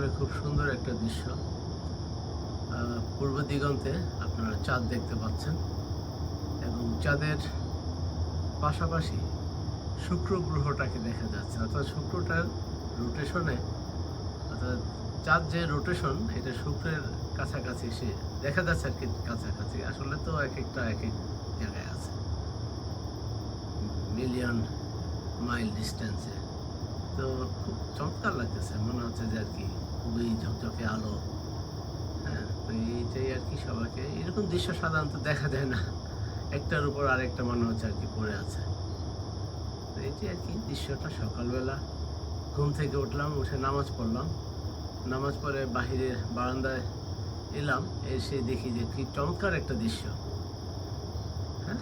আসলে খুব সুন্দর একটা দৃশ্য। পূর্ব দিগন্তে আপনারা চাঁদ দেখতে পাচ্ছেন এবং চাঁদের পাশাপাশি শুক্র গ্রহটাকে দেখা যাচ্ছে। অর্থাৎ শুক্রটার রোটেশনে, অর্থাৎ চাঁদ যে রোটেশন, এটা শুক্রের কাছাকাছি এসে দেখা যাচ্ছে আর কি, কাছাকাছি। আসলে তো এক একটা এক এক জায়গায় আছে, মিলিয়ন মাইল ডিস্টেন্সে। তো খুব চমৎকার লাগতেছে, মনে হচ্ছে যে আর কি খুবই ঝকঝকে আলো। হ্যাঁ, তো এইটাই আর কি, সবাইকে এরকম দৃশ্য সাধারণত দেখা যায় না, একটার উপর আরেকটা মনে হচ্ছে আর কি পড়ে আছে। তো এইটাই আর কি দৃশ্যটা। সকালবেলা ঘুম থেকে উঠলাম, উঠে নামাজ পড়লাম, নামাজ পড়ে বাহিরের বারান্দায় এলাম, এসে দেখি যে কি চমৎকার একটা দৃশ্য। হ্যাঁ,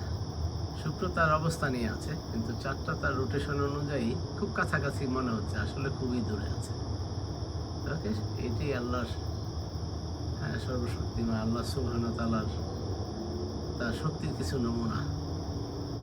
শুক্র তার অবস্থানই আছে, কিন্তু চাঁদটা তার রোটেশন অনুযায়ী খুব কাছাকাছি মনে হচ্ছে, আসলে খুবই দূরে আছে। ওকে, এটাই আল্লাহর, হ্যাঁ, সর্বশক্তিমান আল্লাহ সুবহানাহু ওয়া তাআলার, তার শক্তির কিছু নমুনা।